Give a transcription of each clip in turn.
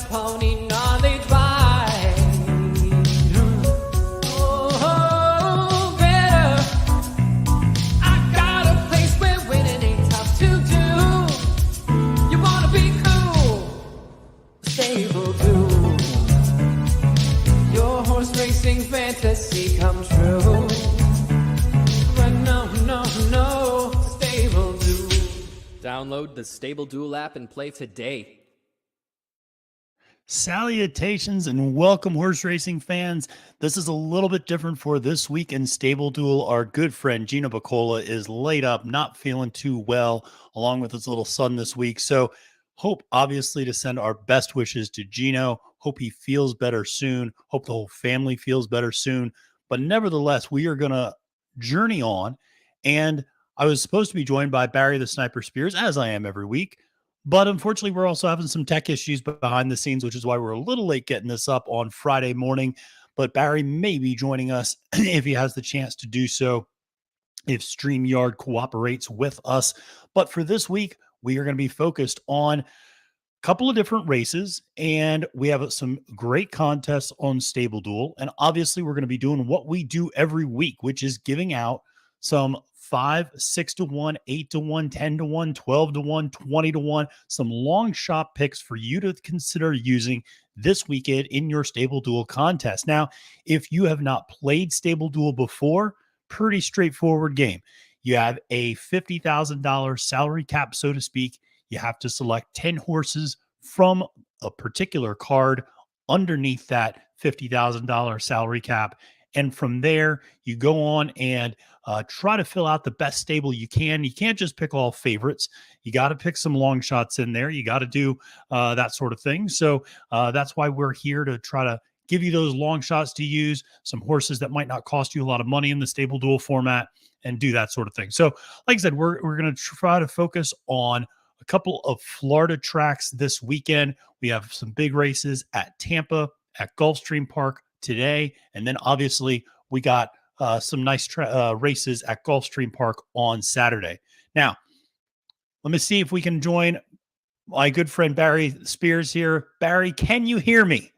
pony knowledge by. Oh, better. I got a place where winning ain't tough to do. You wanna be cool? StableDuel. Your horse racing fantasy come true. But no, StableDuel. Download the StableDuel app and play today. Salutations and welcome, horse racing fans. This is a little bit different for this week in StableDuel. Our good friend Gino Bacola is laid up, not feeling too well, along with his little son this week. So hope, obviously, to send our best wishes to Gino. Hope he feels better soon. Hope the whole family feels better soon. But nevertheless, we are going to journey on. And I was supposed to be joined by Barry the Sniper Spears, as I am every week. But unfortunately, we're also having some tech issues behind the scenes, which is why we're a little late getting this up on Friday morning. But Barry may be joining us if he has the chance to do so, if StreamYard cooperates with us. But for this week, we are going to be focused on a couple of different races, and we have some great contests on StableDuel. And obviously, we're going to be doing what we do every week, which is giving out some 5, 6-1, 8-1, 10-1, 12-1, 20-1, some long shot picks for you to consider using this weekend in your StableDuel contest. Now, if you have not played StableDuel before, pretty straightforward game. You have a $50,000 salary cap, so to speak. You have to select 10 horses from a particular card underneath that $50,000 salary cap. And from there, you go on and try to fill out the best stable you can. You can't just pick all favorites. You got to pick some long shots in there. You got to do that sort of thing. So that's why we're here, to try to give you those long shots to use, some horses that might not cost you a lot of money in the StableDuel format, and do that sort of thing. So like I said, we're going to try to focus on a couple of Florida tracks this weekend. We have some big races at Tampa, at Gulfstream Park today, and then obviously we got some nice races at Gulfstream Park on Saturday. Now, let me see if we can join my good friend Barry Spears here. Barry, can you hear me?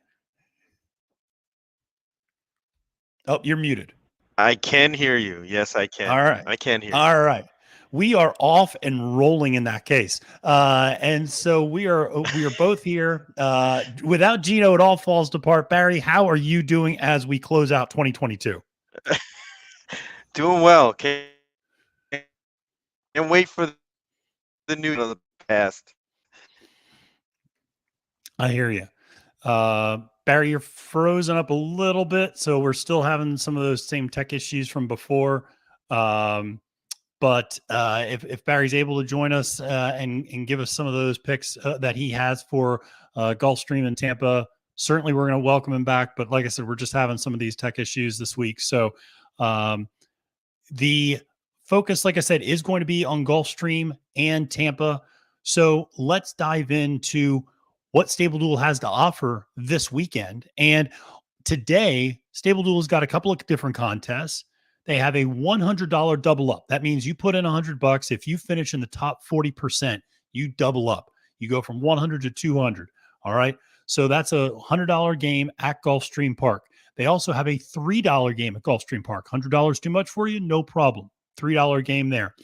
Oh, you're muted. I can hear you. Yes, I can. All right. I can hear you. All right. We are off and rolling in that case. And so we are both here. Without Gino, it all falls apart. Barry, how are you doing as we close out 2022? Doing well. Can't wait for the new of the past. I hear you. Barry, you're frozen up a little bit, so we're still having some of those same tech issues from before. But if Barry's able to join us and give us some of those picks that he has for Gulfstream and Tampa, certainly we're going to welcome him back. But like I said, we're just having some of these tech issues this week. So the focus, like I said, is going to be on Gulfstream and Tampa. So let's dive into what StableDuel has to offer this weekend. And today, StableDuel has got a couple of different contests. They have a $100 double up. That means you put in $100. If you finish in the top 40%, you double up. You go from 100 to 200. All right. So that's a $100 game at Gulfstream Park. They also have a $3 game at Gulfstream Park. $100 too much for you? No problem. $3 game there.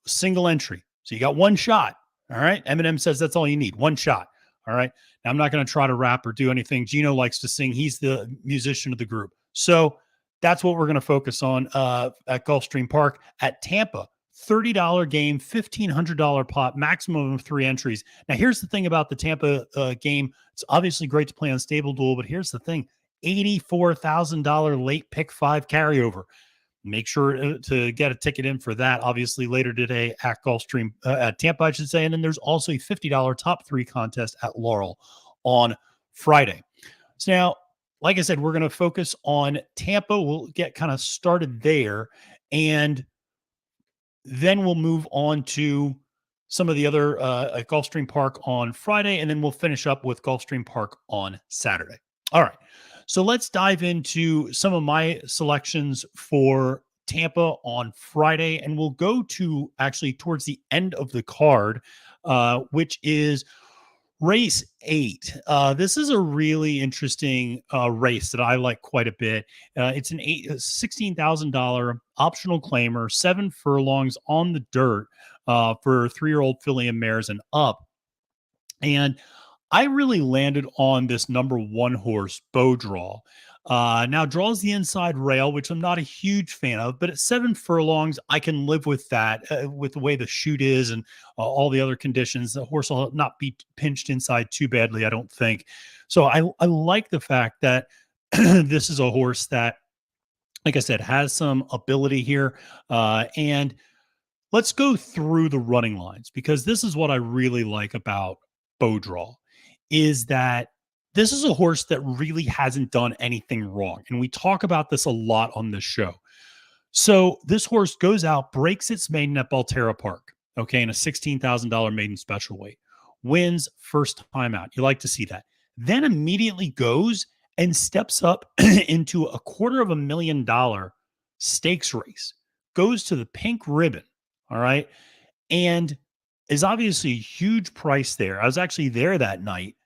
Single entry. So you got one shot. All right. Eminem says that's all you need. One shot. All right. Now, I'm not going to try to rap or do anything. Gino likes to sing. He's the musician of the group. So that's what we're going to focus on at Gulfstream Park. At Tampa, $30 game, $1,500 pot, maximum of 3 entries. Now, here's the thing about the Tampa game. It's obviously great to play on StableDuel, but here's the thing. $84,000 late pick 5 carryover. Make sure to get a ticket in for that, obviously, later today at Gulfstream, at Tampa, I should say. And then there's also a $50 top 3 contest at Laurel on Friday. So now, like I said, we're going to focus on Tampa. We'll get kind of started there, and then we'll move on to some of the other at Gulfstream Park on Friday, and then we'll finish up with Gulfstream Park on Saturday. All right. So let's dive into some of my selections for Tampa on Friday, and we'll go to actually towards the end of the card, which is Race 8. This is a really interesting race that I like quite a bit. It's an $16,000 optional claimer, 7 furlongs on the dirt for 3-year-old filly and mares and up. And I really landed on this number 1 horse, Bow Draw. Now draws the inside rail, which I'm not a huge fan of, but at 7 furlongs, I can live with that, with the way the chute is and all the other conditions. The horse will not be pinched inside too badly, I don't think. So I like the fact that this is a horse that, like I said, has some ability here. And let's go through the running lines, because this is what I really like about Bow Draw, is that this is a horse that really hasn't done anything wrong. And we talk about this a lot on this show. So this horse goes out, breaks its maiden at Belterra Park, okay, in a $16,000 maiden special weight, wins first time out. You like to see that. Then immediately goes and steps up into a $250,000 stakes race, goes to the pink ribbon, all right, and is obviously a huge price there. I was actually there that night.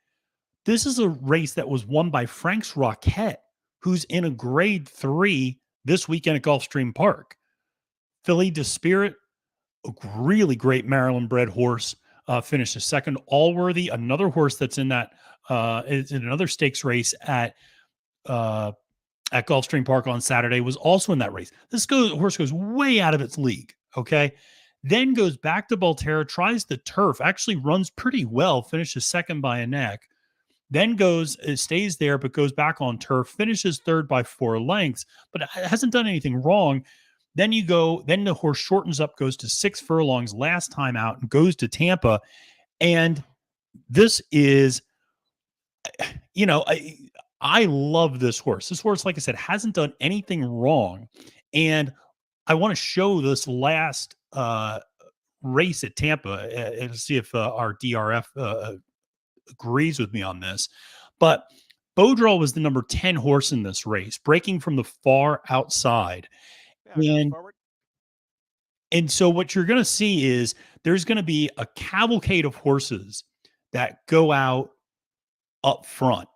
This is a race that was won by Frank's Rocket, who's in a grade 3 this weekend at Gulfstream Park. Philly DeSpirit, a really great Maryland-bred horse, finished a second. Allworthy, another horse that's in that is in another stakes race at Gulfstream Park on Saturday, was also in that race. This horse goes way out of its league. Okay. Then goes back to Belterra, tries the turf, actually runs pretty well, finishes second by a neck. Then stays there, but goes back on turf, finishes third by 4 lengths, but hasn't done anything wrong. Then the horse shortens up, goes to 6 furlongs last time out and goes to Tampa. And this is, I love this horse. This horse, like I said, hasn't done anything wrong. And I want to show this last race at Tampa and see if our DRF agrees with me on this. But Bow Draw was the number 10 horse in this race, breaking from the far outside. And so what you're going to see is there's going to be a cavalcade of horses that go out up front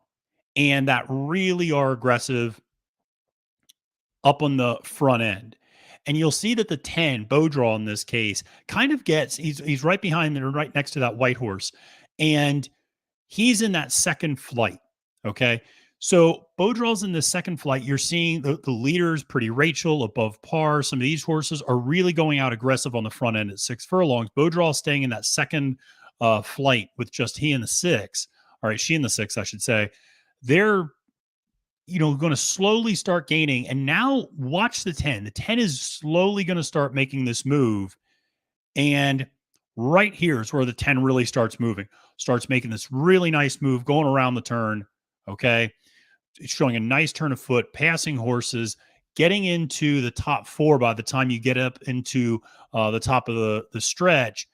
and that really are aggressive up on the front end. And you'll see that the 10, Bow Draw in this case, kind of he's right behind there, right next to that white horse. And he's in that second flight. Okay. So Bow Draw's in the second flight. You're seeing the leaders, Pretty Rachel, above par. Some of these horses are really going out aggressive on the front end at 6 furlongs. Bow Draw staying in that second flight with just he in the 6. All right. She in the 6, I should say. They're going to slowly start gaining. And now watch the 10. The 10 is slowly going to start making this move. And right here is where the 10 really starts moving, starts making this really nice move, going around the turn. Okay. It's showing a nice turn of foot, passing horses, getting into the top 4 by the time you get up into the top of the stretch.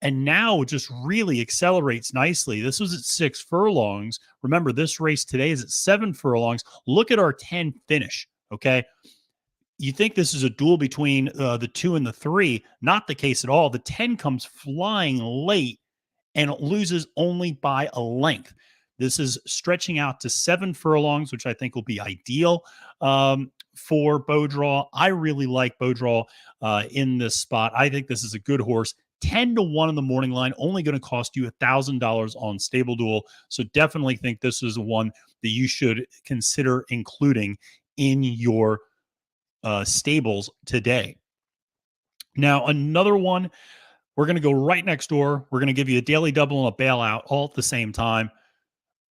And now it just really accelerates nicely. This was at 6 furlongs. Remember, this race today is at 7 furlongs. Look at our 10 finish, okay? You think this is a duel between the 2 and the 3. Not the case at all. The 10 comes flying late and it loses only by a length. This is stretching out to 7 furlongs, which I think will be ideal for Bow Draw. I really like Bow Draw in this spot. I think this is a good horse. 10-1 in the morning line, only going to cost you $1,000 on StableDuel. So definitely think this is one that you should consider including in your stables today. Now, another one, we're going to go right next door. We're going to give you a daily double and a bailout all at the same time.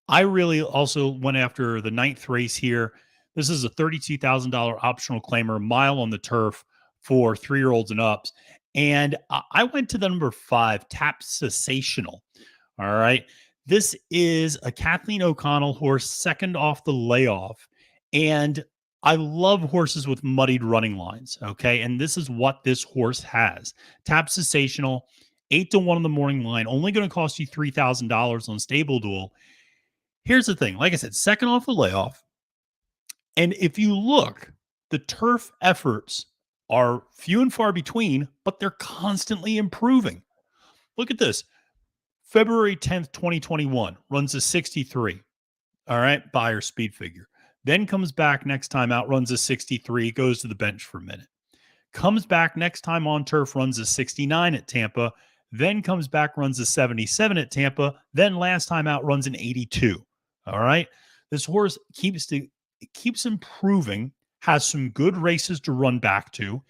I really also went after the 9th race here. This is a $32,000 optional claimer, mile on the turf for 3-year-olds and ups. And I went to the number 5, Tap Sensational. All right. This is a Kathleen O'Connell horse, second off the layoff. And I love horses with muddied running lines. Okay. And this is what this horse has. Tap Sensational, 8-1 in the morning line, only going to cost you $3,000 on StableDuel. Here's the thing. Like I said, second off the layoff. And if you look, the turf efforts are few and far between, but they're constantly improving. Look at this. February 10th, 2021, runs a 63. All right, buyer speed figure. Then comes back next time out, runs a 63, goes to the bench for a minute. Comes back next time on turf, runs a 69 at Tampa, then comes back, runs a 77 at Tampa, then last time out runs an 82. All right. This horse keeps improving, has some good races to run back to.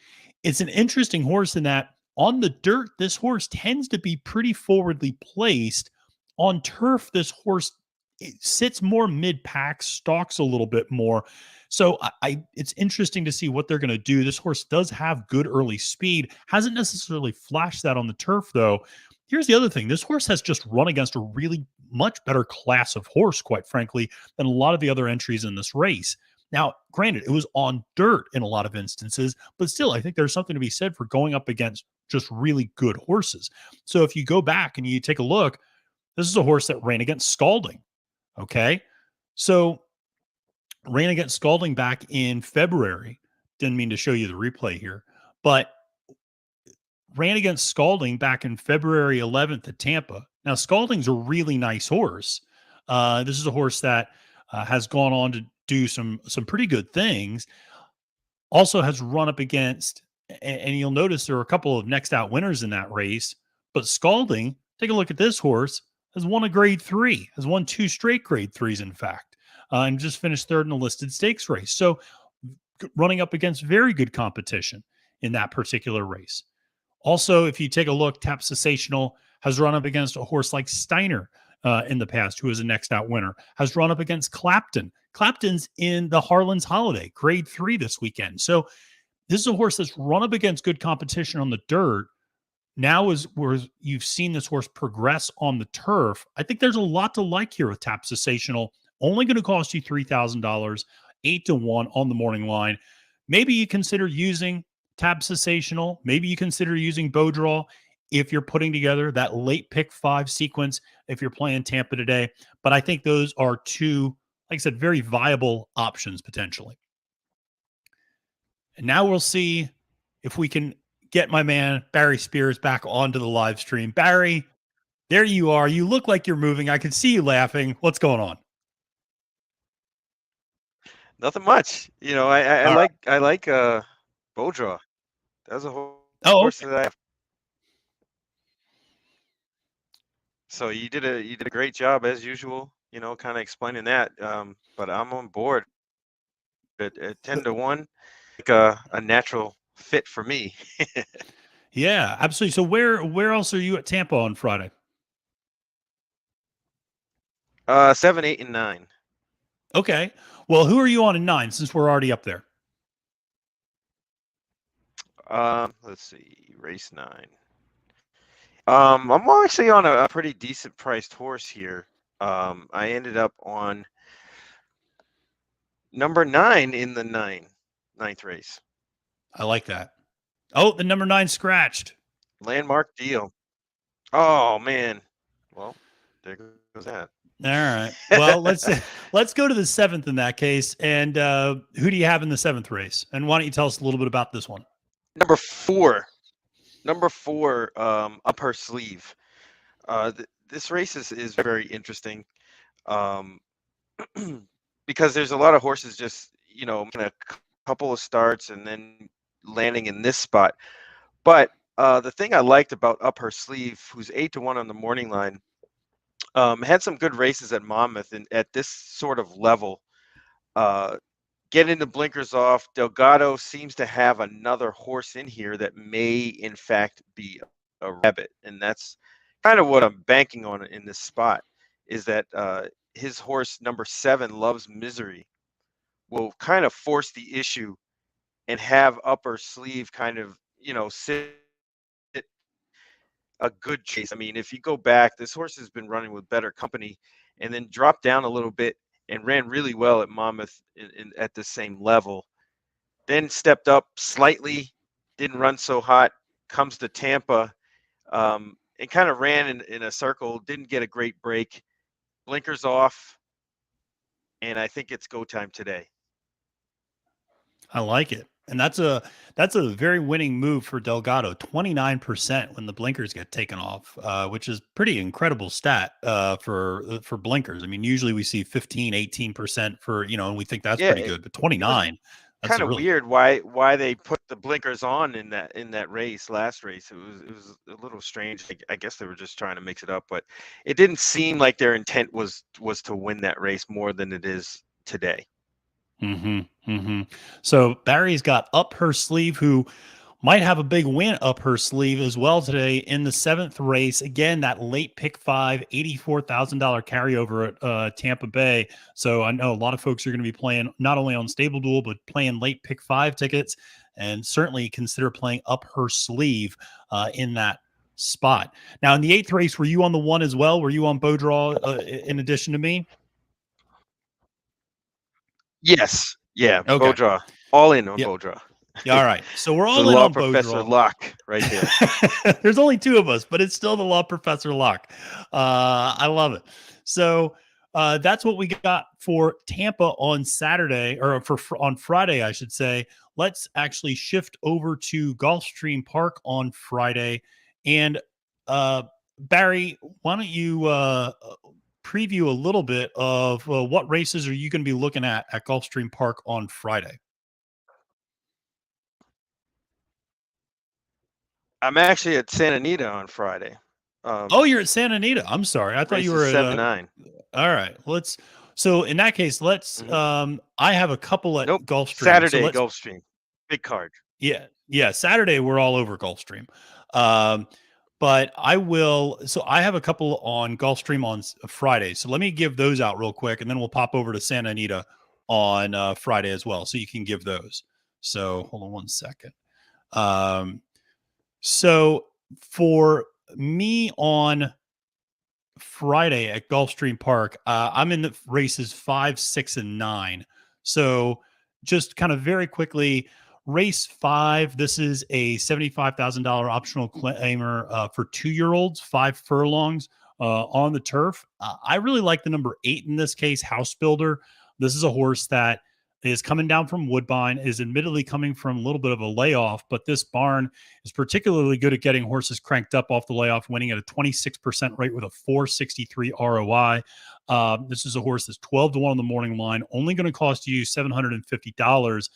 It's an interesting horse in that on the dirt, this horse tends to be pretty forwardly placed. On turf, this horse sits more mid-pack, stalks a little bit more. So it's interesting to see what they're going to do. This horse does have good early speed, hasn't necessarily flashed that on the turf, though. Here's the other thing. This horse has just run against a really much better class of horse, quite frankly, than a lot of the other entries in this race. Now, granted, it was on dirt in a lot of instances, but still, I think there's something to be said for going up against just really good horses. So if you go back and you take a look, this is a horse that ran against Scalding. Okay. So ran against Scalding back in February. Didn't mean to show you the replay here, but ran against Scalding back in February 11th at Tampa. Now, Scalding's a really nice horse. This is a horse that has gone on to do some pretty good things. Also has run up against, and you'll notice there are a couple of next out winners in that race. But Scalding, take a look at this horse, has won a grade 3, has won 2 straight grade 3s, in fact, and just finished third in a listed stakes race. So running up against very good competition in that particular race. Also, if you take a look, Tap Sensational has run up against a horse like Steiner in the past, who is a next out winner, has run up against Clapton. Clapton's in the Harlan's Holiday, grade 3 this weekend. So this is a horse that's run up against good competition on the dirt. Now is where you've seen this horse progress on the turf. I think there's a lot to like here with Tap Sensational. Only going to cost you $3,000, 8-1 on the morning line. Maybe you consider using Tap Sensational. Maybe you consider using Bow Draw if you're putting together that late pick 5 sequence, if you're playing Tampa today. But I think those are two, like I said, very viable options potentially. And now we'll see if we can get my man Barry Spears back onto the live stream. Barry, there you are. You look like you're moving. I can see you laughing. What's going on? Nothing much. You know, I All like Bow Draw. That was a horse okay. that I have. So you did a great job as usual. You know, kind of explaining that. But I'm on board at 10-1, like a natural fit for me. Yeah, absolutely. So where else are you at Tampa on Friday? 7, 8, and 9. Okay. Well, who are you on in 9 since we're already up there? Let's see, race 9. I'm actually on a pretty decent priced horse here. I ended up on number 9 in the ninth race. I like that. Oh, the number 9 scratched. Landmark Deal. Oh man. Well, there goes that. All right. Well, let's go to the 7th in that case. And who do you have in the 7th race? And why don't you tell us a little bit about this one? Number 4. Up her sleeve. This race is very interesting, because there's a lot of horses just, you know, making a couple of starts and then landing in this spot. But the thing I liked about Up Her Sleeve, who's 8-1 on the morning line, had some good races at Monmouth, and at this sort of level, getting the blinkers off. Delgado seems to have another horse in here that may, in fact, be a rabbit, and that's kind of what I'm banking on in this spot. Is that his horse number 7, Loves Misery, will kind of force the issue and have Up Her Sleeve kind of, you know, sit a good chase. I mean, if you go back, this horse has been running with better company and then dropped down a little bit and ran really well at Monmouth at the same level. Then stepped up slightly, didn't run so hot, comes to Tampa, and kind of ran in a circle, didn't get a great break, blinkers off, and I think it's go time today. I like it. And that's a very winning move for Delgado. 29% when the blinkers get taken off, which is pretty incredible stat for blinkers. I mean, usually we see 15, 18% for, and we think that's Yeah, pretty good, but it was 29, that's kind a of really weird why they put the blinkers on in that race, last race. It was a little strange. I guess they were just trying to mix it up, but it didn't seem like their intent was to win that race more than it is today. So Barry's got up her sleeve, who might have a big win up her sleeve as well today in the seventh race. Again, that late pick five, $84,000 carryover at Tampa Bay. So I know a lot of folks are going to be playing not only on StableDuel, but playing late pick five tickets, and certainly consider playing up her sleeve in that spot. Now, in the eighth race, were you on the one as well? Were you on bow draw in addition to me? Yes, yeah, Okay. Bodraw, all in on Yep. Bodraw. Yeah, all right. So we're It's the all in law on bow professor draw. luck right there. There's only two of us, but it's still the law professor luck. I love it. So that's what we got for Tampa on Saturday, or on Friday, I should say. Let's actually shift over to Gulfstream Park on Friday. And Barry, why don't you preview a little bit of what races are you going to be looking at Gulfstream Park on Friday? I'm actually at Santa Anita on Friday. Oh, you're at Santa Anita. I'm sorry. I thought you were Races at 7-9. all right. So in that case, I have a couple at Nope. Gulfstream. So Saturday Gulfstream. Big card. yeah, Saturday we're all over Gulfstream. But I have a couple on Gulfstream on Friday. So let me give those out real quick, and then we'll pop over to Santa Anita on Friday as well. So you can give those. So hold on one second. So for me on Friday at Gulfstream Park, I'm in the races 5, 6, and 9. So just kind of very quickly, race 5, this is a $75,000 optional claimer for 2-year-olds, 5 furlongs on the turf. I really like the number 8 in this case, House Builder. This is a horse that is coming down from Woodbine, is admittedly coming from a little bit of a layoff, but this barn is particularly good at getting horses cranked up off the layoff, winning at a 26% rate with a 463 ROI. This is a horse that's 12 to 1 on the morning line, only going to cost you $750.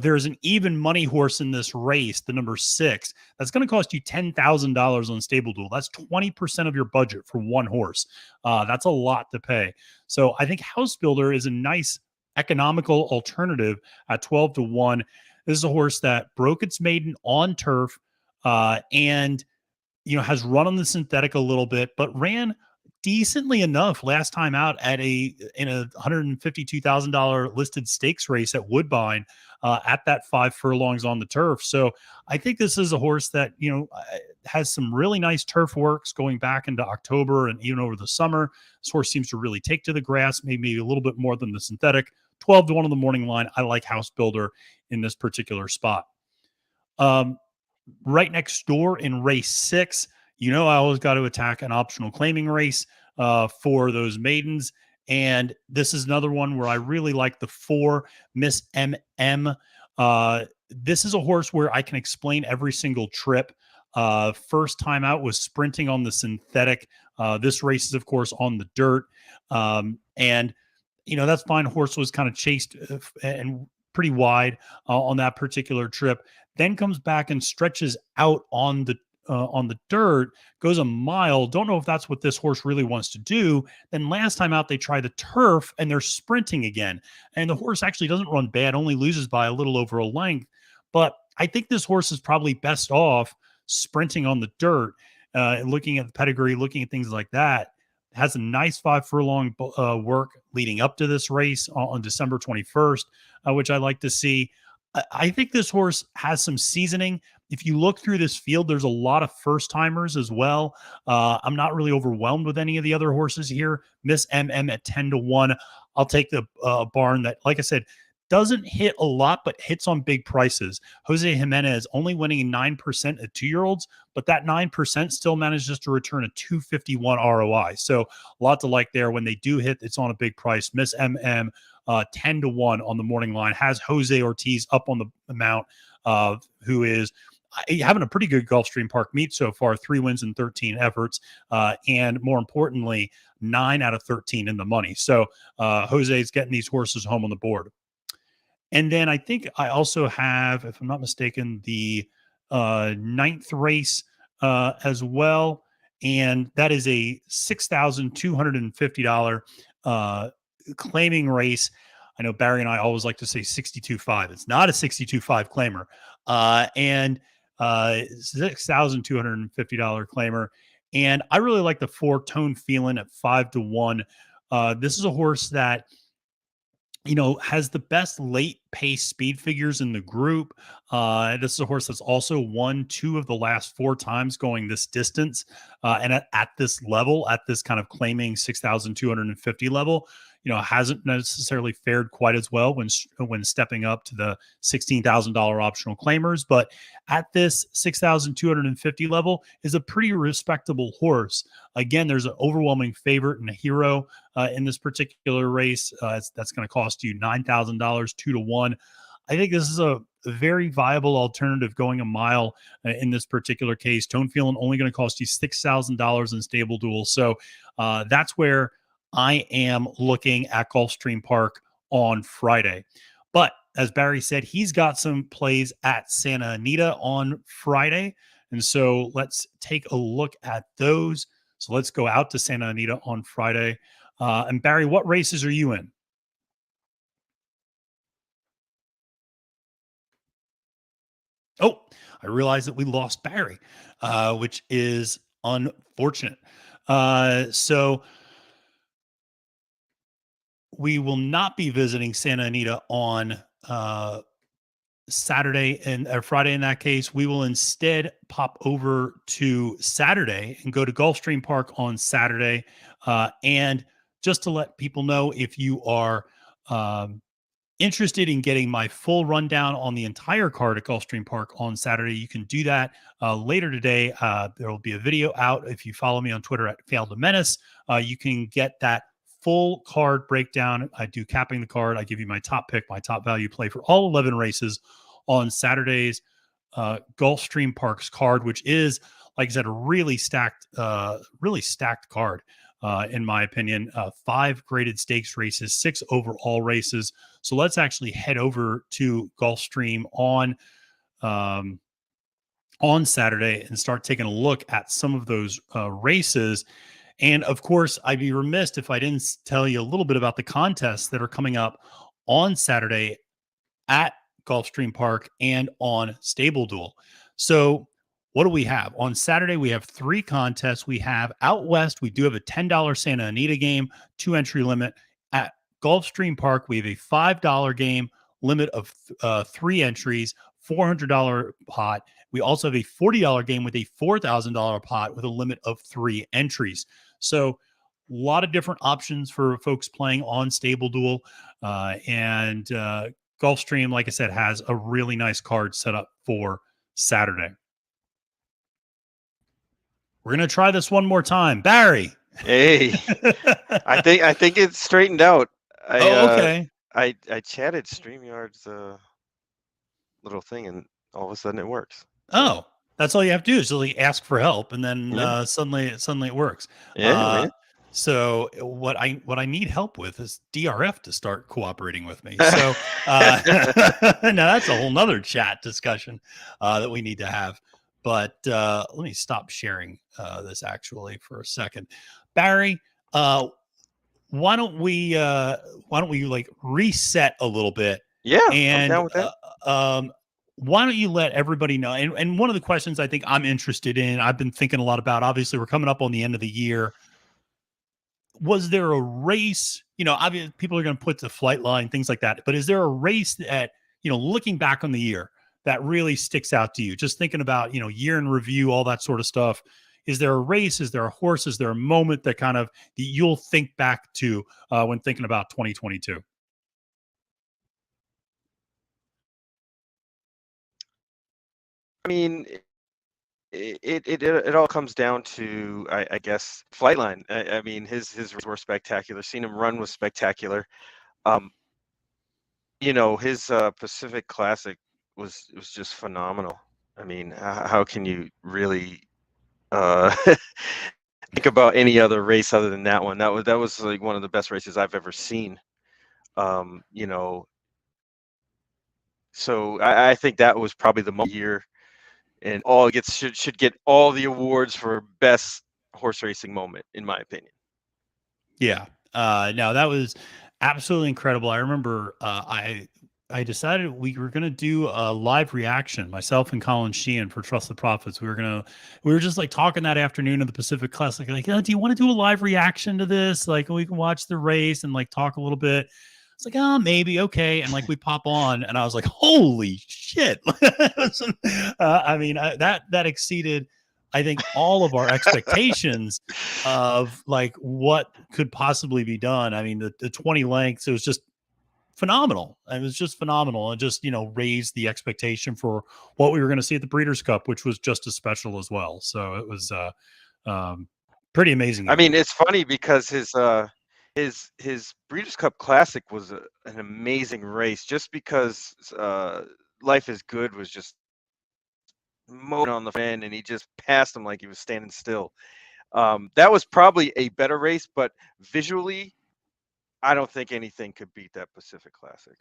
There's an even money horse in this race, the number 6, that's going to cost you $10,000 on StableDuel. That's 20% of your budget for one horse. That's a lot to pay. So I think House Builder is a nice economical alternative at 12 to 1. This is a horse that broke its maiden on turf and has run on the synthetic a little bit, but ran decently enough last time out in a $152,000 listed stakes race at Woodbine at that 5 furlongs on the turf. So I think this is a horse that has some really nice turf works going back into October and even over the summer. This horse seems to really take to the grass, maybe a little bit more than the synthetic. 12 to 1 on the morning line. I like House Builder in this particular spot. Right next door in race 6, I always got to attack an optional claiming race for those maidens. And this is another one where I really like the 4, Miss MM. This is a horse where I can explain every single trip. First time out was sprinting on the synthetic. This race is, of course, on the dirt. And that's fine. Horse was kind of chased and pretty wide on that particular trip. Then comes back and stretches out on the dirt, goes a mile. Don't know if that's what this horse really wants to do. Then last time out, they try the turf and they're sprinting again. And the horse actually doesn't run bad, only loses by a little over a length. But I think this horse is probably best off sprinting on the dirt, looking at the pedigree, looking at things like that. Has a nice 5 furlong work leading up to this race on December 21st, which I like to see. I think this horse has some seasoning. If you look through this field, there's a lot of first timers as well. I'm not really overwhelmed with any of the other horses here. Miss MM at 10 to 1. I'll take the barn that, like I said, doesn't hit a lot, but hits on big prices. Jose Jimenez only winning 9% at 2-year-olds, but that 9% still manages to return a 251 ROI. So a lot to like there. When they do hit, it's on a big price. Miss MM 10-1 on the morning line, has Jose Ortiz up on the amount, who is having a pretty good Gulfstream Park meet so far, 3 wins and 13 efforts, and more importantly, 9 out of 13 in the money. So Jose is getting these horses home on the board. And then I think I also have, if I'm not mistaken, the 9th race as well. And that is a $6,250 claiming race. I know Barry and I always like to say 62.5. It's not a 62.5 claimer. And $6,250 claimer. And I really like the 4 Tone Feeling at 5-1. This is a horse that, has the best late pace speed figures in the group. This is a horse that's also won 2 of the last 4 times going this distance. And at this level, at this kind of claiming 6,250 level, hasn't necessarily fared quite as well when stepping up to the $16,000 optional claimers. But at this 6,250 level is a pretty respectable horse. Again, there's an overwhelming favorite and a hero in this particular race. That's going to cost you $9,000, 2-1. I think this is a very viable alternative going a mile in this particular case. Tone Feeling only going to cost you $6,000 in StableDuel. So that's where I am looking at Gulfstream Park on Friday. But as Barry said, he's got some plays at Santa Anita on Friday. And so let's take a look at those. So let's go out to Santa Anita on Friday. And Barry, what races are you in? Oh, I realized that we lost Barry, which is unfortunate. So we will not be visiting Santa Anita on Saturday or Friday. In that case, we will instead pop over to Saturday and go to Gulfstream Park on Saturday. And just to let people know, if you are interested in getting my full rundown on the entire card at Gulfstream Park on Saturday, you can do that later today. There will be a video out. If you follow me on Twitter at Failed to Menace, you can get that full card breakdown. I do capping the card. I give you my top pick, my top value play for all 11 races on Saturday's Gulfstream Park's card, which is, like I said, a really stacked card. In my opinion, 5 graded stakes races, 6 overall races. So let's actually head over to Gulfstream on Saturday and start taking a look at some of those races. And of course, I'd be remiss if I didn't tell you a little bit about the contests that are coming up on Saturday at Gulfstream Park and on StableDuel. So what do we have? On Saturday, we have 3 contests. We have out west, we do have a $10 Santa Anita game, 2 entry limit. At Gulfstream Park, we have a $5 game, limit of 3 entries, $400 pot. We also have a $40 game with a $4,000 pot with a limit of 3 entries. So a lot of different options for folks playing on StableDuel. And Gulfstream, like I said, has a really nice card set up for Saturday. We're going to try this one more time. Barry. Hey, I think it's straightened out. Okay. I chatted StreamYard's little thing, and all of a sudden it works. Oh, that's all you have to do is really ask for help, and then suddenly it works. Yeah, so what I need help with is DRF to start cooperating with me. So now that's a whole nother chat discussion that we need to have. But let me stop sharing this actually for a second. Barry, why don't we like reset a little bit? Yeah, and I'm down with that. Why don't you let everybody know? And one of the questions I think I'm interested in, I've been thinking a lot about, obviously we're coming up on the end of the year. Was there a race, obviously people are going to put the flight line, things like that, but is there a race that, looking back on the year that really sticks out to you? Just thinking about, year in review, all that sort of stuff. Is there a race? Is there a horse? Is there a moment that that you'll think back to when thinking about 2022? mean, it all comes down to, I guess, Flightline. I mean, his races were spectacular. Seeing him run was spectacular. His Pacific Classic was just phenomenal. I mean, how can you really think about any other race other than that one? That was like one of the best races I've ever seen. So I think that was probably the most year, and should get all the awards for best horse racing moment, in my opinion. Yeah. No, that was absolutely incredible. I remember I decided we were gonna do a live reaction, myself and Colin Sheehan for Trust the Profits. We were just like talking that afternoon of the Pacific Classic, like, oh, do you want to do a live reaction to this? Like we can watch the race and like talk a little bit. It's like, oh, maybe, okay. And like we pop on, and I was like, holy shit. I mean, that exceeded, I think, all of our expectations of like what could possibly be done. I mean, the 20 lengths, it was just phenomenal. It was just phenomenal, and just, raised the expectation for what we were going to see at the Breeders' Cup, which was just as special as well. So it was pretty amazing. I mean, it's funny because his Breeders' Cup Classic was an amazing race, just because Life is Good was just mowing on the end, and he just passed him like he was standing still. That was probably a better race, but visually, I don't think anything could beat that Pacific Classic.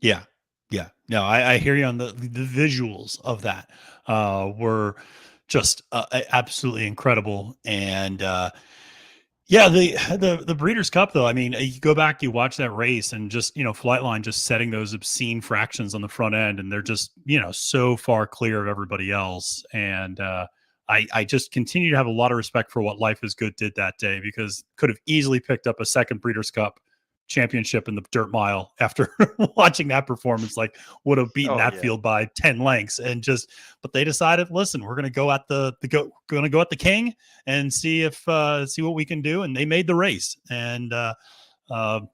Yeah. Yeah. No, I hear you on the visuals of that were just absolutely incredible. And yeah, the Breeders' Cup, though, I mean, you go back, you watch that race, and just, Flightline just setting those obscene fractions on the front end, and they're just, so far clear of everybody else. And I just continue to have a lot of respect for what Life is Good did that day, because could have easily picked up a second Breeders' Cup championship in the dirt mile after watching that performance. Like, would have beaten that field by 10 lengths, but they decided, listen, we're going to go at the king and see what we can do. And they made the race. And I want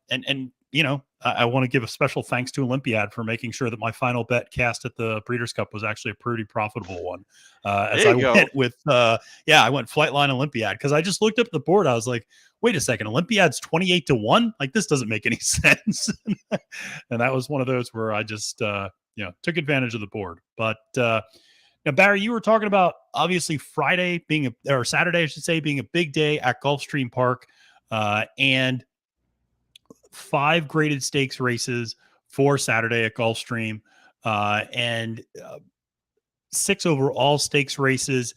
to give a special thanks to Olympiad for making sure that my final bet cast at the Breeders' Cup was actually a pretty profitable one. As I went with, I went Flightline Olympiad, because I just looked up the board. I was like, wait a second, Olympiad's 28-1. Like, this doesn't make any sense. And that was one of those where I just, took advantage of the board. But now, Barry, you were talking about obviously Saturday, I should say, being a big day at Gulfstream Park, and 5 graded stakes races for Saturday at Gulfstream, and 6 overall stakes races.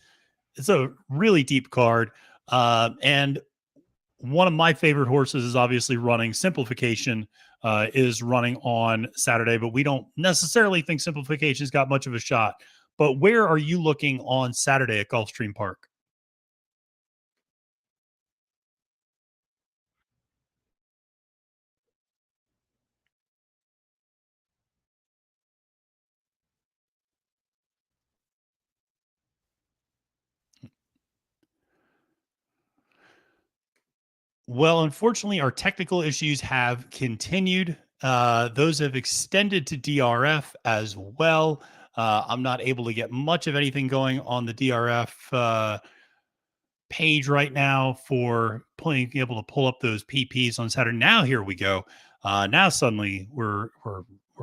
It's a really deep card. And one of my favorite horses is obviously running. Simplification is running on Saturday, but we don't necessarily think Simplification's got much of a shot. But where are you looking on Saturday at Gulfstream Park? Well, unfortunately, our technical issues have continued. Those have extended to DRF as well. I'm not able to get much of anything going on the DRF page right now for being able to pull up those PPs on Saturday. Now here we go. Now suddenly we're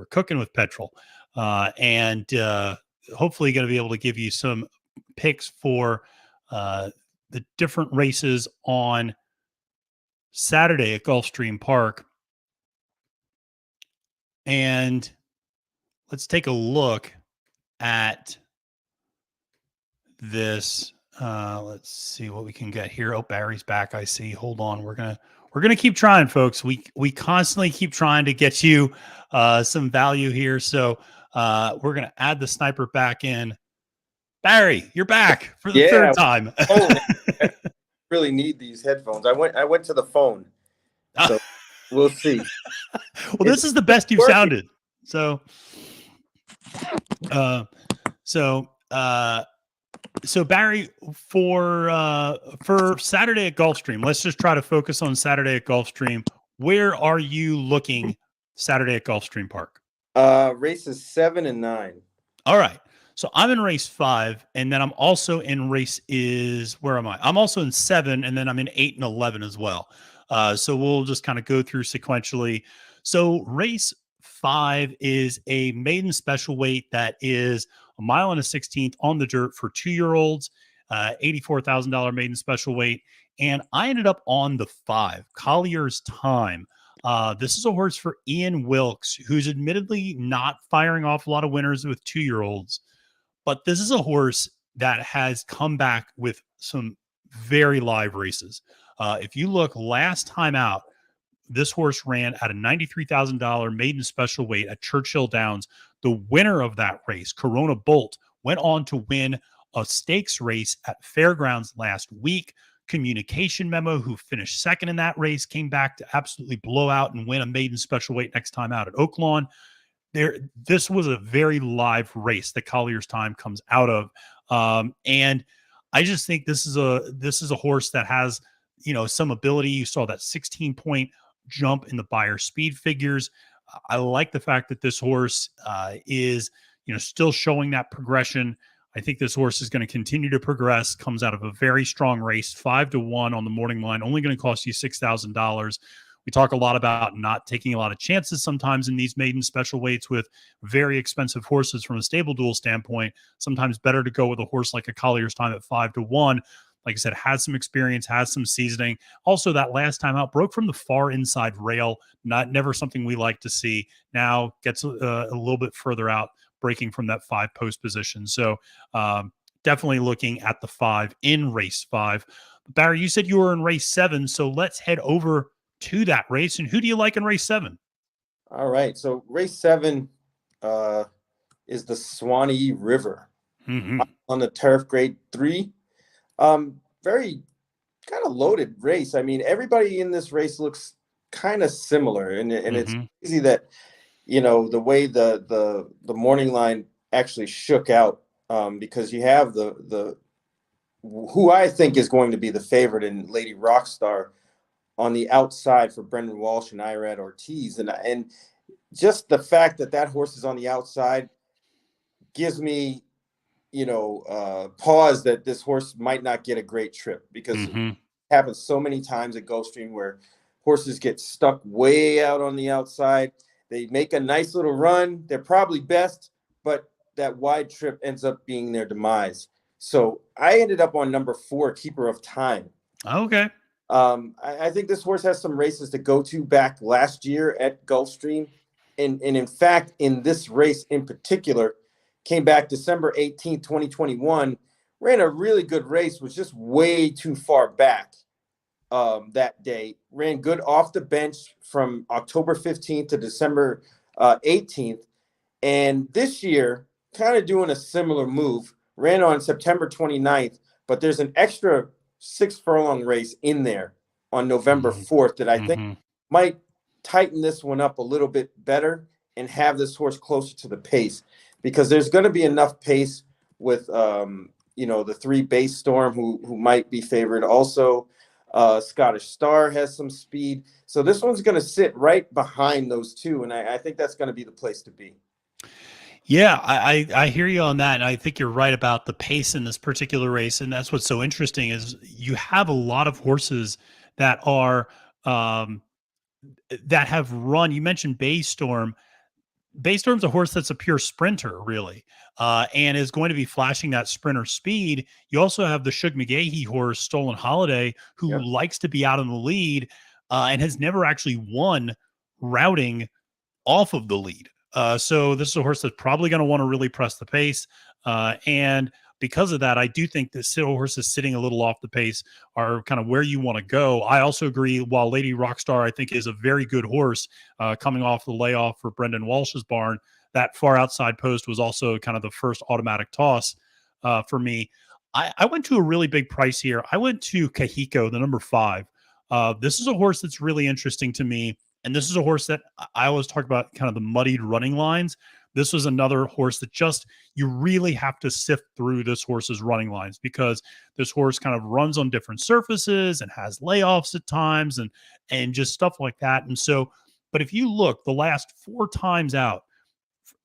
cooking with petrol, and hopefully going to be able to give you some picks for the different races on Saturday at Gulfstream Park. And let's take a look at this. Let's see what we can get here. Oh, Barry's back, I see. Hold on. We're gonna keep trying, folks. We constantly keep trying to get you some value here. So we're gonna add the sniper back in. Barry, you're back for the third time. I really need these headphones. I went to the phone. So we'll see. Well, this is the best you've sounded. So Barry, for Saturday at Gulfstream, let's just try to focus on Saturday at Gulfstream. Where are you looking Saturday at Gulfstream Park? Races 7 and 9. All right. So I'm in race 5, and then I'm also in where am I? I'm also in 7, and then I'm in 8 and 11 as well. So we'll just kind of go through sequentially. So race 5 is a maiden special weight that is a mile and a 16th on the dirt for 2-year-olds, $84,000 maiden special weight. And I ended up on the 5, Collier's Time. This is a horse for Ian Wilkes, who's admittedly not firing off a lot of winners with 2-year-olds. But this is a horse that has come back with some very live races. If you look last time out, this horse ran at a $93,000 maiden special weight at Churchill Downs. The winner of that race, Corona Bolt, went on to win a stakes race at Fairgrounds last week. Communication Memo, who finished second in that race, came back to absolutely blow out and win a maiden special weight next time out at Oaklawn. This was a very live race that Collier's Time comes out of. And I just think this is a horse that has, some ability. You saw that 16-point jump in the Beyer speed figures. I like the fact that this horse is, still showing that progression. I think this horse is going to continue to progress, comes out of a very strong race, 5-1 on the morning line, only going to cost you $6,000. We talk a lot about not taking a lot of chances sometimes in these maiden special weights with very expensive horses from a StableDuel standpoint. Sometimes better to go with a horse like a Collier's Time at 5-1. Like I said, has some experience, has some seasoning. Also, that last time out broke from the far inside rail. Never something we like to see. Now gets a little bit further out, breaking from that 5-post position. So definitely looking at the 5 in race 5. Barry, you said you were in race 7, so let's head over to that race. And who do you like in race 7? All right. So race 7 is the Swanee River on the turf, grade 3. Very kind of loaded race. I mean, everybody in this race looks kind of similar, and it's easy that, the way the morning line actually shook out, because you have the who I think is going to be the favorite in Lady Rockstar on the outside for Brendan Walsh and Irad Ortiz. And just the fact that horse is on the outside gives me, pause that this horse might not get a great trip, because it happens so many times at Gulfstream where horses get stuck way out on the outside. They make a nice little run. They're probably best, but that wide trip ends up being their demise. So I ended up on number 4, Keeper of Time. Okay. I think this horse has some races to go to back last year at Gulfstream. And in fact, in this race in particular, came back December 18th, 2021, ran a really good race, was just way too far back that day. Ran good off the bench from October 15th to December 18th. And this year, kind of doing a similar move, ran on September 29th, but there's an extra 6-furlong race in there on November 4th that I think might tighten this one up a little bit better and have this horse closer to the pace, because there's going to be enough pace with, the 3 Base Storm who might be favored. Also, Scottish Star has some speed. So this one's going to sit right behind those 2. And I think that's going to be the place to be. Yeah, I hear you on that. And I think you're right about the pace in this particular race. And that's what's so interesting is you have a lot of horses that are that have run. You mentioned Baystorm. Baystorm's a horse that's a pure sprinter, really, and is going to be flashing that sprinter speed. You also have the Shug McGahee horse, Stolen Holiday, who likes to be out in the lead and has never actually won routing off of the lead. So this is a horse that's probably going to want to really press the pace. And because of that, I do think that horses sitting a little off the pace are kind of where you want to go. I also agree, while Lady Rockstar, I think, is a very good horse coming off the layoff for Brendan Walsh's barn, that far outside post was also kind of the first automatic toss for me. I went to a really big price here. I went to Kahiko, the number 5. This is a horse that's really interesting to me. And this is a horse that I always talk about, kind of the muddied running lines. This was another horse that you really have to sift through this horse's running lines, because this horse kind of runs on different surfaces and has layoffs at times and just stuff like that. And so, but if you look the last 4 times out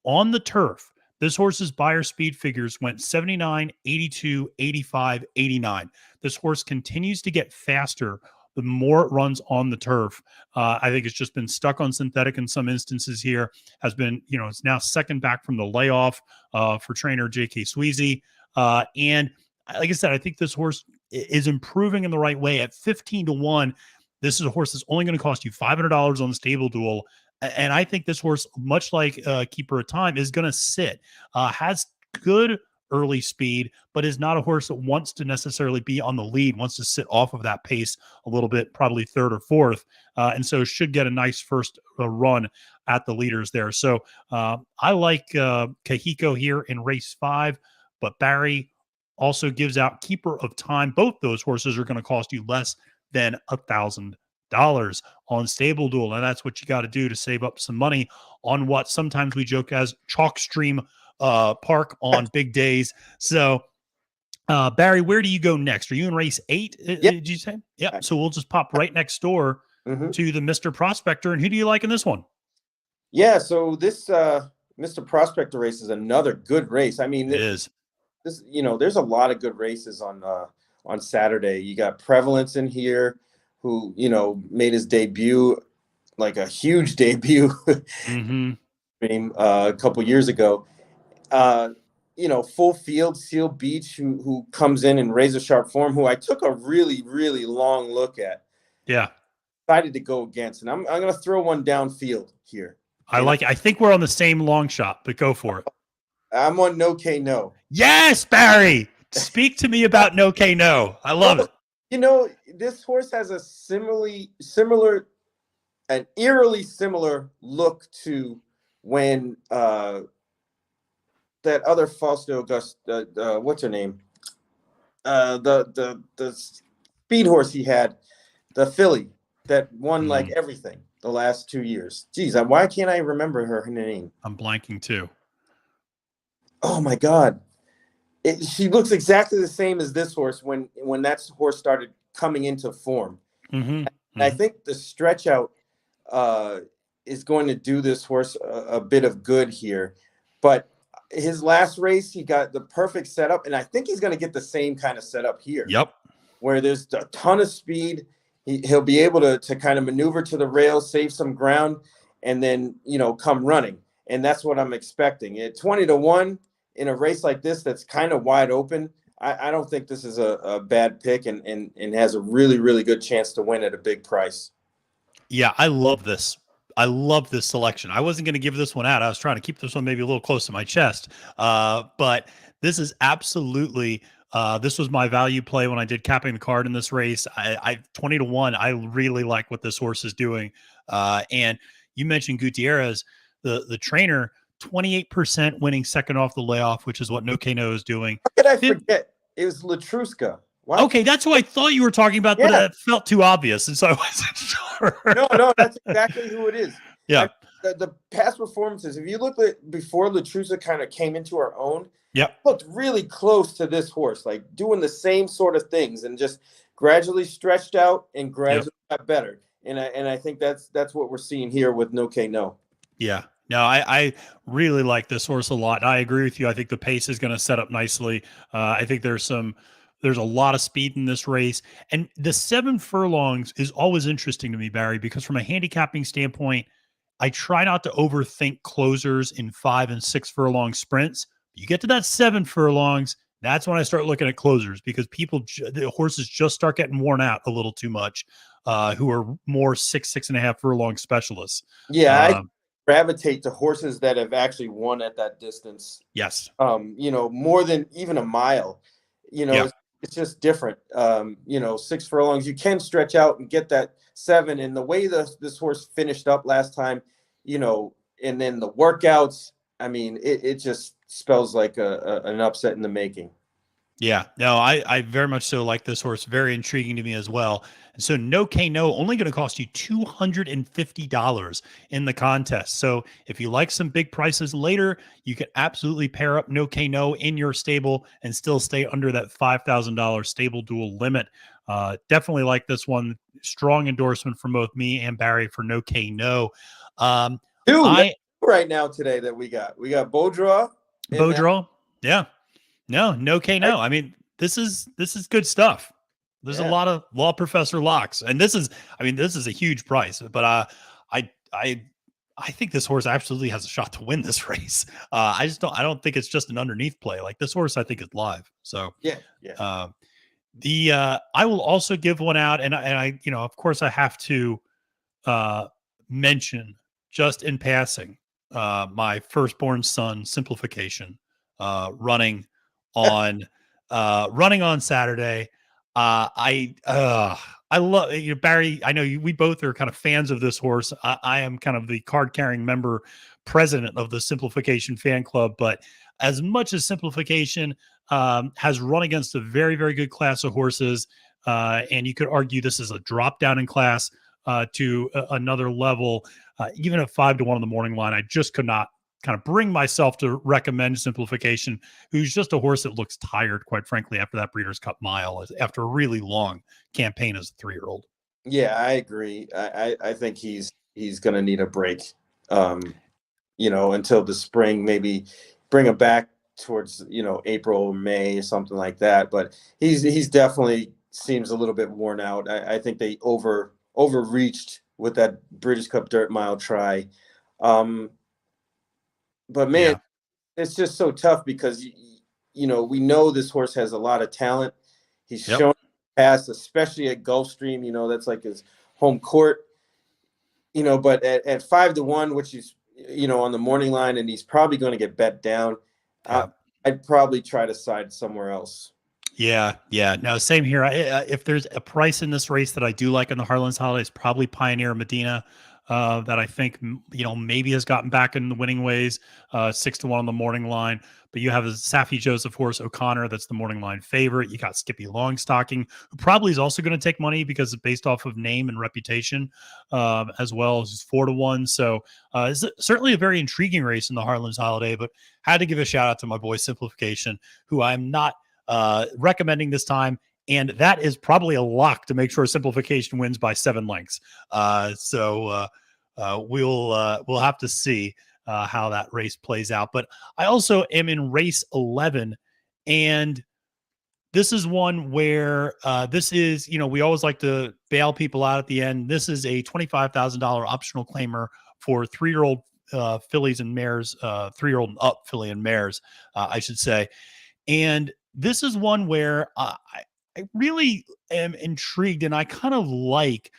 on the turf, This horse's buyer speed figures went 79, 82, 85, 89. This horse continues to get faster the more it runs on the turf. I think it's just been stuck on synthetic in some instances here, has been, it's now second back from the layoff for trainer J.K. Sweezy. And like I said, I think this horse is improving in the right way at 15-1. This is a horse that's only going to cost you $500 on the StableDuel. And I think this horse, much like Keeper of Time, is going to sit, has good early speed, but is not a horse that wants to necessarily be on the lead, wants to sit off of that pace a little bit, probably third or fourth. And so should get a nice first run at the leaders there. So I like Kahiko here in race 5, but Barry also gives out Keeper of Time. Both those horses are going to cost you less than $1,000 on StableDuel. And that's what you got to do to save up some money on what sometimes we joke as Chalkstream Park on big days. So Barry, where do you go next? Are you in race 8? Yep. Did you say? Yeah. So we'll just pop right next door to the Mr. Prospector. And who do you like in this one? Yeah. So this Mr. Prospector race is another good race. I mean, It is. This, there's a lot of good races on Saturday. You got Prevalence in here, who made his debut, like a huge debut, a couple years ago. Full Field, Seal Beach, who comes in razor sharp form, who I took a really, really long look at. Yeah. Decided to go against, and I'm going to throw one downfield here. I think we're on the same long shot, but go for it. I'm on No K No. Yes, Barry. Speak to me about No K No. I love it. This horse has a similar, an eerily similar look to when that other Fausto Augusta, what's her name? The speed horse he had, the filly that won like everything the last 2 years. Geez, why can't I remember her name? I'm blanking too. Oh my God. She looks exactly the same as this horse when that horse started coming into form. And I think the stretch out is going to do this horse a bit of good here. But his last race, he got the perfect setup, and I think he's going to get the same kind of setup here. Yep. Where there's a ton of speed. He'll be able to kind of maneuver to the rail, save some ground, and then, come running. And that's what I'm expecting. At 20-1 in a race like this that's kind of wide open, I don't think this is a bad pick and has a really, really good chance to win at a big price. Yeah, I love this. I love this selection. I wasn't going to give this one out. I was trying to keep this one maybe a little close to my chest. But this is absolutely this was my value play when I did capping the card in this race. I 20-1. I really like what this horse is doing. And you mentioned Gutierrez, the trainer, 28% winning second off the layoff, which is what No K No is doing. How could I forget? It was Latruska. What? Okay, that's who I thought you were talking about, but it felt too obvious, and so I wasn't sure. No, that's exactly who it is. Yeah. The past performances, if you look at before Latruska kind of came into her own, looked really close to this horse, like doing the same sort of things and just gradually stretched out and gradually got better. And I think that's what we're seeing here with No K No. Yeah. No, I really like this horse a lot. I agree with you. I think the pace is going to set up nicely. I think there's a lot of speed in this race. And the 7 furlongs is always interesting to me, Barry, because from a handicapping standpoint, I try not to overthink closers in 5 and 6 furlong sprints. You get to that 7 furlongs, that's when I start looking at closers, because the horses just start getting worn out a little too much, who are more 6.5 furlong specialists. Yeah, I gravitate to horses that have actually won at that distance. Yes. More than even a mile. It's just different. 6 furlongs, you can stretch out and get that 7. And the way this horse finished up last time, and then the workouts, I mean, it just spells like an upset in the making. Yeah, no, I very much so like this horse. Very intriguing to me as well. And so No K No only going to cost you $250 in the contest. So if you like some big prices later, you can absolutely pair up No K No in your stable and still stay under that $5,000 StableDuel limit. Definitely like this one. Strong endorsement from both me and Barry for No K No. Right now today that we got Beaudraw in Bow that. draw. Yeah. No K no. I mean, this is good stuff. There's a Yeah. lot of law professor locks, and this is a huge price. But I think this horse absolutely has a shot to win this race. I don't think it's just an underneath play. Like this horse, I think is live. So Yeah. Yeah. I will also give one out, and I of course I have to mention just in passing my firstborn son Simplification running on Saturday. I love Barry. I know we both are kind of fans of this horse. I am kind of the card carrying member, president of the Simplification fan club. But as much as Simplification has run against a very, very good class of horses, and you could argue this is a drop down in class to another level, even at 5-1 on the morning line, I just could not kind of bring myself to recommend Simplification, who's just a horse that looks tired, quite frankly, after that Breeders' Cup Mile, after a really long campaign as a 3-year-old. Yeah, I agree. I think he's going to need a break, until the spring, maybe bring him back towards, April, May, something like that. But he's definitely seems a little bit worn out. I think they overreached with that British Cup Dirt Mile try. But man, Yeah. it's just so tough because we know this horse has a lot of talent. He's Yep. shown past, especially at Gulfstream. That's like his home court. But at 5-1, which is on the morning line, and he's probably going to get bet down. Yeah. I'd probably try to side somewhere else. Yeah. No, same here. If there's a price in this race that I do like in the Harlan's Holidays, probably Pioneer Medina, that I think maybe has gotten back in the winning ways. 6-1 on the morning line. But you have a Safi Joseph horse, O'Connor, that's the morning line favorite. You got Skippy Longstocking, who probably is also going to take money because it's based off of name and reputation, as well as 4-1. So it's certainly a very intriguing race in the Harlan's Holiday. But had to give a shout out to my boy Simplification, who I'm not recommending this time, and that is probably a lock to make sure Simplification wins by 7 lengths. So we'll have to see how that race plays out. But I also am in race 11, and this is one where this is, we always like to bail people out at the end. This is a $25,000 optional claimer for 3-year-old fillies and mares, 3-year-old and up filly and mares, I should say. And this is one where I really am intrigued, and I kind of like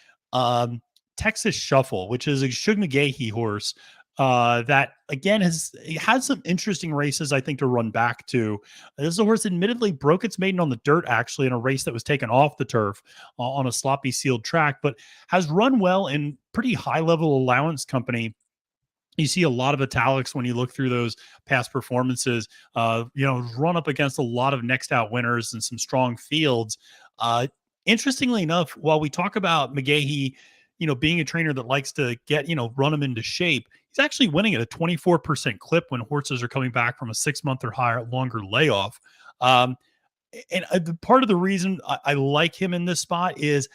Texas Shuffle, which is a Shug McGahee horse that, again, has had some interesting races, I think, to run back to. This is a horse admittedly broke its maiden on the dirt, actually, in a race that was taken off the turf on a sloppy sealed track, but has run well in pretty high-level allowance company. You see a lot of italics when you look through those past performances, run up against a lot of next out winners and some strong fields. Interestingly enough, while we talk about McGahee, being a trainer that likes to get, run them into shape, he's actually winning at a 24% clip when horses are coming back from a 6-month or higher, longer layoff. And part of the reason I like him in this spot is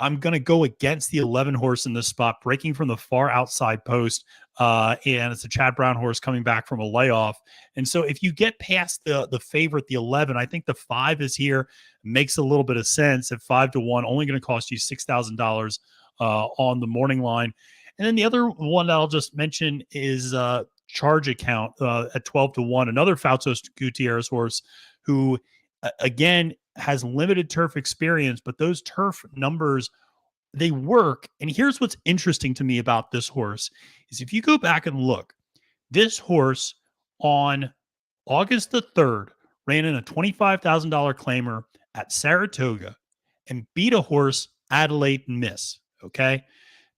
I'm going to go against the 11 horse in this spot, breaking from the far outside post. And it's a Chad Brown horse coming back from a layoff. And so if you get past the favorite, the 11, I think the 5 is here. Makes a little bit of sense at 5-1, only going to cost you $6,000 on the morning line. And then the other one that I'll just mention is Charge Account at 12-1, another Fausto Gutierrez horse who, again, has limited turf experience, but those turf numbers, they work. And here's what's interesting to me about this horse is if you go back and look, this horse on August the 3rd ran in a $25,000 claimer at Saratoga and beat a horse, Adelaide Miss. Okay.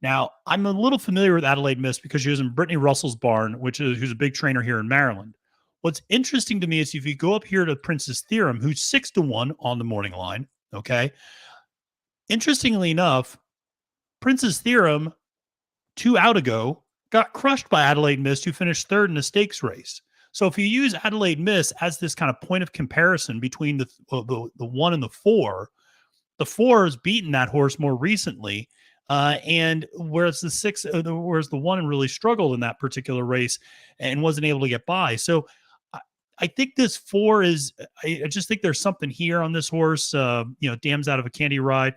Now, I'm a little familiar with Adelaide Miss because she was in Brittany Russell's barn, who's a big trainer here in Maryland. What's interesting to me is if you go up here to Princess Theorem, who's 6-1 on the morning line, okay? Interestingly enough, Princess Theorem, 2 out ago, got crushed by Adelaide Miss, who finished 3rd in a stakes race. So if you use Adelaide Miss as this kind of point of comparison between the 1 and the 4, the 4 has beaten that horse more recently. And whereas whereas the one really struggled in that particular race and wasn't able to get by. So I think this 4 is, I just think there's something here on this horse. Dams out of a candy ride.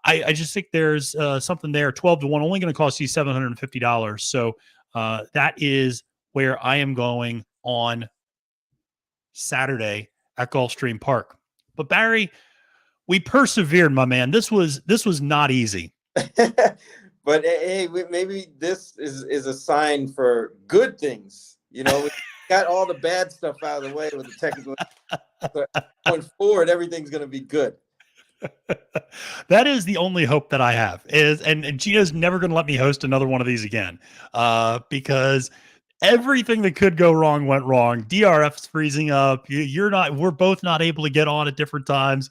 I just think there's something there. 12-1, only going to cost you $750. So that is where I am going on Saturday at Gulfstream Park. But Barry, we persevered, my man. This was not easy. But hey, maybe this is a sign for good things. We got all the bad stuff out of the way with the technical. So going forward, everything's going to be good. That is the only hope that I have and Gino's never going to let me host another one of these again, because everything that could go wrong went wrong. DRF's freezing up. We're both not able to get on at different times.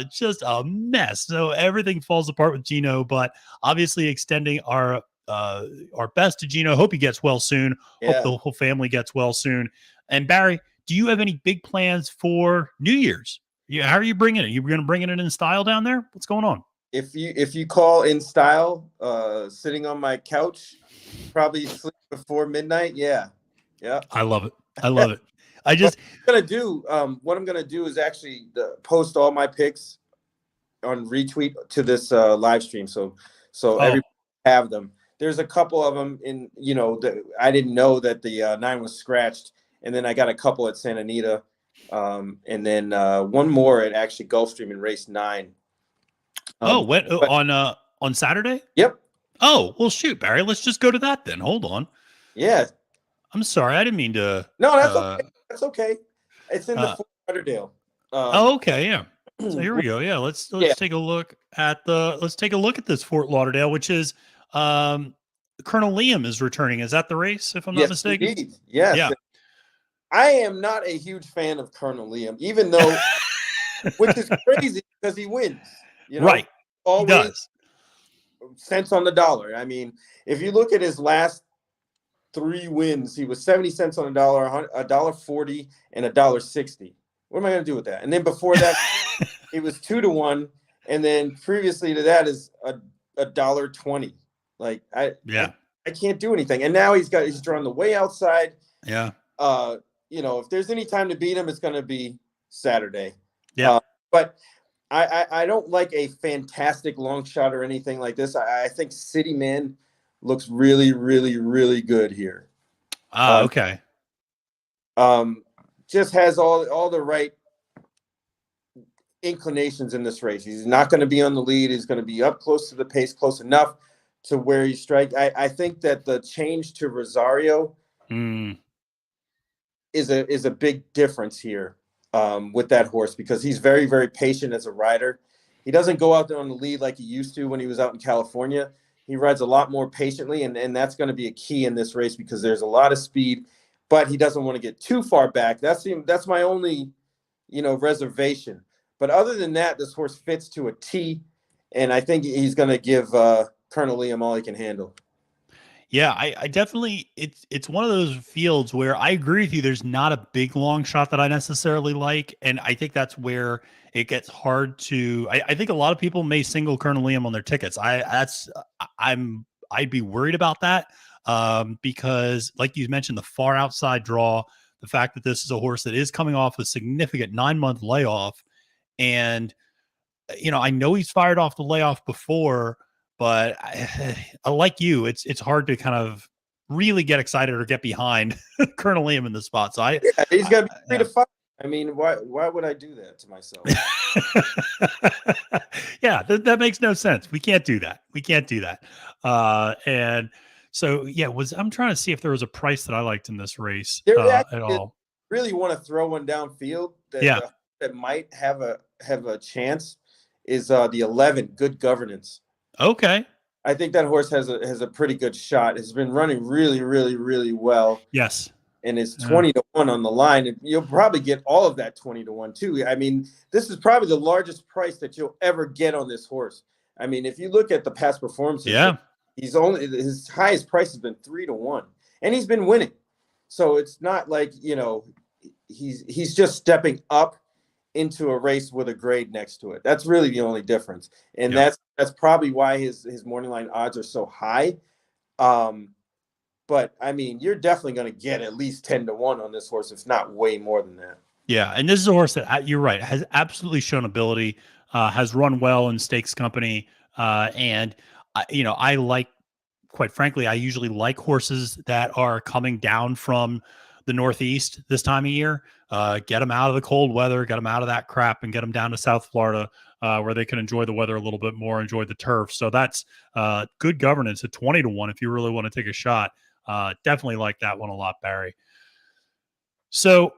Just a mess. So everything falls apart with Gino, but obviously extending our best to Gino. Hope he gets well soon. Yeah. Hope the whole family gets well soon. And Barry, do you have any big plans for New Year's? How are you bringing it? You going to bring it in style down there? What's going on? If you call in style, sitting on my couch, probably sleep before midnight. Yeah. I love it. I just what I'm gonna do is actually post all my picks on retweet to this live stream, so everybody have them. There's a couple of them in I didn't know that the 9 was scratched, and then I got a couple at Santa Anita. And then one more at actually Gulfstream in race 9. On Saturday? Yep. Oh, well, shoot, Barry, let's just go to that then. Hold on. Yeah. I'm sorry. I didn't mean to. No, that's okay. That's okay. It's in the Fort Lauderdale. Okay. Yeah. So here we go. Yeah. Let's take a look at this Fort Lauderdale, which is, Colonel Liam is returning. Is that the race, if I'm not mistaken? Indeed. Yes. Yeah. I am not a huge fan of Colonel Liam, even though, which is crazy because he wins. Right. Always he does. Cents on the dollar. I mean, if you look at his last 3 wins, he was 70 cents on the dollar, $1.40, and $1.60. What am I going to do with that? And then before that, he was 2-1, and then previously to that is $1.20. Like I can't do anything. And now he's drawn the way outside. Yeah. If there's any time to beat him, it's going to be Saturday. Yeah. But I don't like a fantastic long shot or anything like this. I think City Man looks really, really, really good here. Okay. Just has all the right inclinations in this race. He's not going to be on the lead. He's going to be up close to the pace, close enough to where he strikes. I think that the change to Rosario is a big difference here with that horse, because he's very, very patient as a rider. He doesn't go out there on the lead like he used to when he was out in California. He rides a lot more patiently, and that's going to be a key in this race because there's a lot of speed, but he doesn't want to get too far back. That's my only, reservation. But other than that, this horse fits to a T, and I think he's going to give Colonel Liam all he can handle. Yeah, I definitely, it's one of those fields where I agree with you. There's not a big long shot that I necessarily like. And I think that's where it gets hard to, I think a lot of people may single Colonel Liam on their tickets. I'd be worried about that because like you mentioned, the far outside draw, the fact that this is a horse that is coming off a significant 9-month layoff. And, I know he's fired off the layoff before, but I like you, it's hard to kind of really get excited or get behind Colonel Liam in the spot. So he's got to be 3-5. I mean, why would I do that to myself? Yeah, that makes no sense. We can't do that. And so, I'm trying to see if there was a price that I liked in this race at all. Really want to throw one downfield that might have a chance is the 11, Good Governance. Okay. I think that horse has a pretty good shot. It's been running really, really, really well. Yes. And it's 20-1 on the line. And you'll probably get all of that 20-1 too. I mean, this is probably the largest price that you'll ever get on this horse. I mean, if you look at the past performances, his highest price has been 3-1, and he's been winning. So it's not like, he's just stepping up into a race with a grade next to it. That's really the only difference. And Yeah. that's probably why his morning line odds are so high. But I mean, you're definitely going to get at least 10-1 on this horse, if not way more than that. Yeah, and this is a horse that you're right has absolutely shown ability, has run well in stakes company, and I like, quite frankly, I usually like horses that are coming down from the Northeast this time of year. Get them out of the cold weather, get them out of that crap, and get them down to South Florida, where they can enjoy the weather a little bit more, enjoy the turf. So that's good governance at 20-1 if you really want to take a shot. Definitely like that one a lot, Barry. So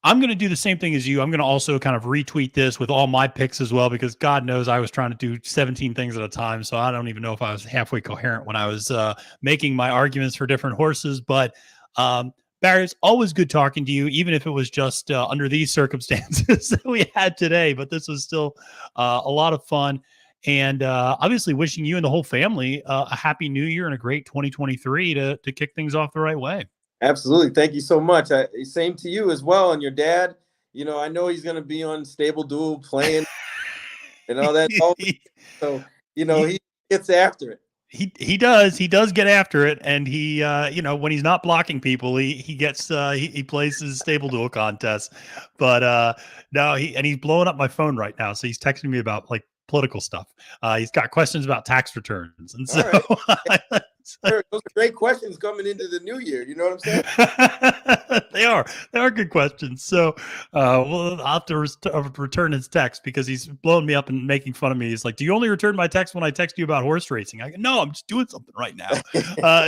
I'm going to do the same thing as you. I'm going to also kind of retweet this with all my picks as well, because God knows I was trying to do 17 things at a time. So I don't even know if I was halfway coherent when I was making my arguments for different horses. But Barry, it's always good talking to you, even if it was just under these circumstances that we had today. But this was still a lot of fun. And obviously wishing you and the whole family a happy new year and a great 2023 to kick things off the right way. Absolutely. Thank you so much. Same to you as well. And your dad, I know he's going to be on StableDuel playing and all that. So, he gets after it. He does get after it. And he, when he's not blocking people, he gets, he plays his StableDuel contest. But no, he's blowing up my phone right now. So he's texting me about like political stuff. He's got questions about tax returns. And so right. Those are great questions coming into the new year. You know what I'm saying? They are good questions. So I'll have to return his text, because he's blowing me up and making fun of me. He's like, do you only return my text when I text you about horse racing? I go, no, I'm just doing something right now.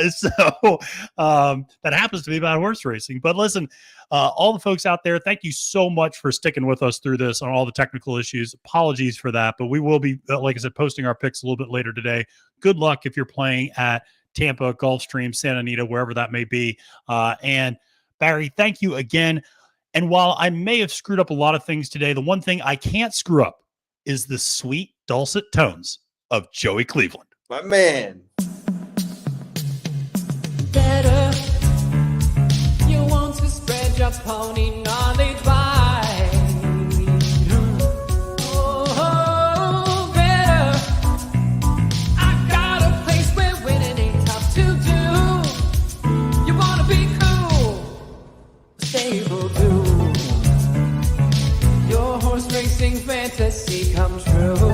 So that happens to be about horse racing. But listen, all the folks out there, thank you so much for sticking with us through this on all the technical issues. Apologies for that, but we will be, like I said, posting our picks a little bit later today. Good luck if you're playing at Tampa, Gulfstream, Santa Anita, wherever that may be. And Barry, thank you again. And while I may have screwed up a lot of things today, the one thing I can't screw up is the sweet, dulcet tones of Joey Cleveland. My man. Better. You want to spread your pony knowledge wide. Oh, better. I got a place where winning ain't tough to do. You want to be cool. StableDuel. Your horse racing fantasy come true.